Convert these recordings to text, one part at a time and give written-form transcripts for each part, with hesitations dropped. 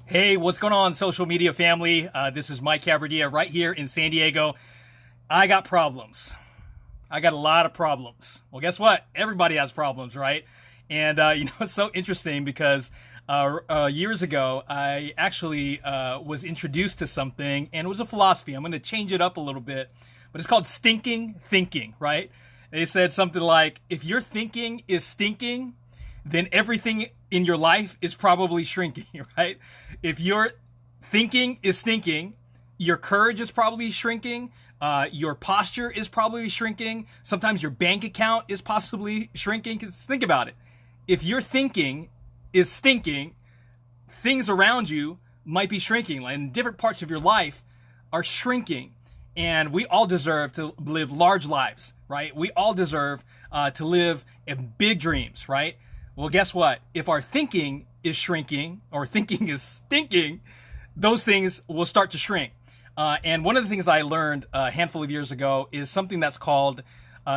Hey, what's going on, social media family? This is Mike Cabrera right here in San Diego. I got problems. I got a lot of problems. Well, guess what? Everybody has problems, right? And, it's so interesting because years ago, I actually was introduced to something, and it was a philosophy. I'm going to change it up a little bit, but it's called stinking thinking, right? They said something like, if your thinking is stinking, then everything in your life is probably shrinking, right? If your thinking is stinking, your courage is probably shrinking, your posture is probably shrinking, sometimes your bank account is possibly shrinking. Because think about it. If your thinking is stinking, things around you might be shrinking, and different parts of your life are shrinking. And we all deserve to live large lives, right? We all deserve to live in big dreams, right? Well, guess what? If our thinking is shrinking or thinking is stinking, those things will start to shrink. And one of the things I learned a handful of years ago is something that's called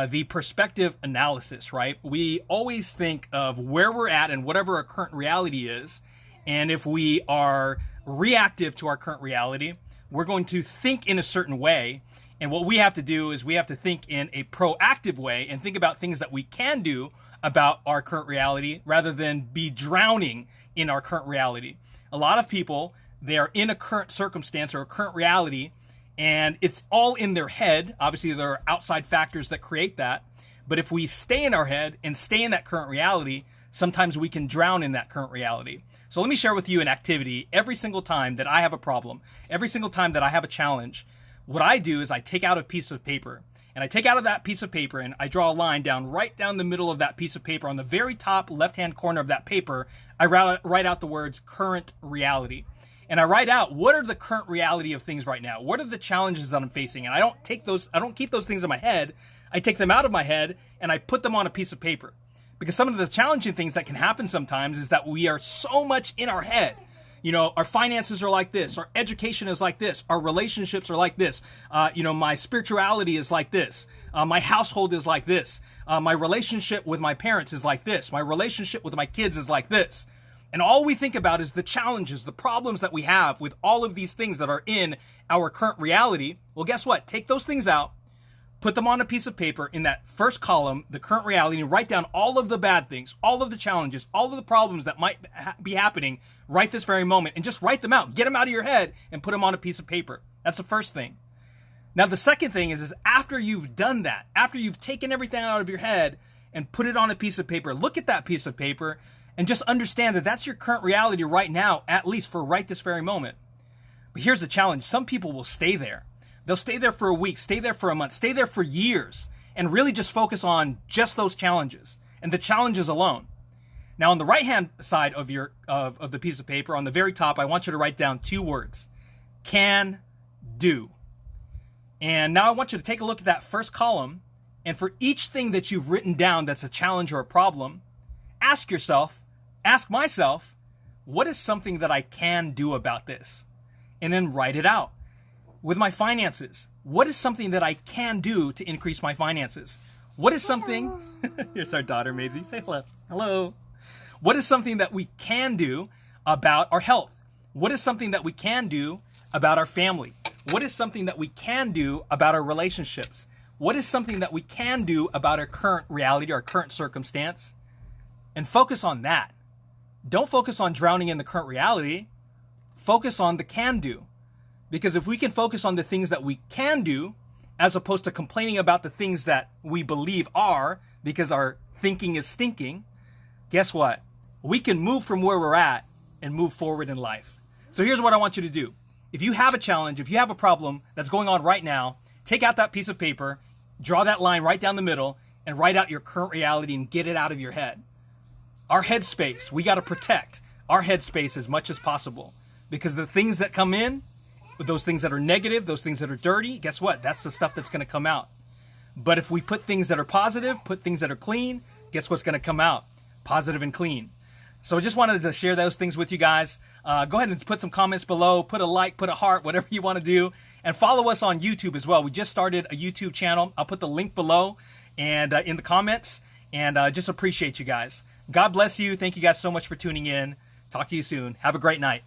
the perspective analysis, right? We always think of where we're at and whatever our current reality is. And if we are reactive to our current reality, we're going to think in a certain way. And what we have to do is we have to think in a proactive way and think about things that we can do about our current reality rather than be drowning in our current reality. A lot of people, they are in a current circumstance or a current reality, and it's all in their head. Obviously, there are outside factors that create that. But if we stay in our head and stay in that current reality, sometimes we can drown in that current reality. So let me share with you an activity. Every single time that I have a problem, every single time that I have a challenge, what I do is I take out a piece of paper. And I take out of that piece of paper and I draw a line right down the middle of that piece of paper. On the very top left-hand corner of that paper, I write out the words current reality. And I write out, what are the current reality of things right now? What are the challenges that I'm facing? And I don't keep those things in my head. I take them out of my head and I put them on a piece of paper. Because some of the challenging things that can happen sometimes is that we are so much in our head. You know, our finances are like this. Our education is like this. Our relationships are like this. My spirituality is like this. My household is like this. My relationship with my parents is like this. My relationship with my kids is like this. And all we think about is the challenges, the problems that we have with all of these things that are in our current reality. Well, guess what? Take those things out. Put them on a piece of paper in that first column, the current reality, and write down all of the bad things, all of the challenges, all of the problems that might be happening right this very moment, and just write them out. Get them out of your head and put them on a piece of paper. That's the first thing. Now, the second thing is after you've done that, after you've taken everything out of your head and put it on a piece of paper, look at that piece of paper and just understand that that's your current reality right now, at least for right this very moment. But here's the challenge. Some people will stay there. They'll stay there for a week, stay there for a month, stay there for years, and really just focus on just those challenges and the challenges alone. Now, on the right-hand side of the piece of paper, on the very top, I want you to write down two words: can do. And now I want you to take a look at that first column, and for each thing that you've written down that's a challenge or a problem, ask myself, what is something that I can do about this? And then write it out. With my finances, what is something that I can do to increase my finances? What is something... Here's our daughter, Maisie. Say hello. Hello. What is something that we can do about our health? What is something that we can do about our family? What is something that we can do about our relationships? What is something that we can do about our current reality, our current circumstance? And focus on that. Don't focus on drowning in the current reality. Focus on the can do. Because if we can focus on the things that we can do, as opposed to complaining about the things that we believe are, because our thinking is stinking, guess what? We can move from where we're at and move forward in life. So here's what I want you to do. If you have a challenge, if you have a problem that's going on right now, take out that piece of paper, draw that line right down the middle, and write out your current reality and get it out of your head. Our headspace, we got to protect our headspace as much as possible. Because the things that come in, those things that are negative, those things that are dirty, guess what? That's the stuff that's going to come out. But if we put things that are positive, put things that are clean, guess what's going to come out? Positive and clean. So I just wanted to share those things with you guys. Go ahead and put some comments below, put a like, put a heart, whatever you want to do. And follow us on YouTube as well. We just started a YouTube channel. I'll put the link below and in the comments. And just appreciate you guys. God bless you. Thank you guys so much for tuning in. Talk to you soon. Have a great night.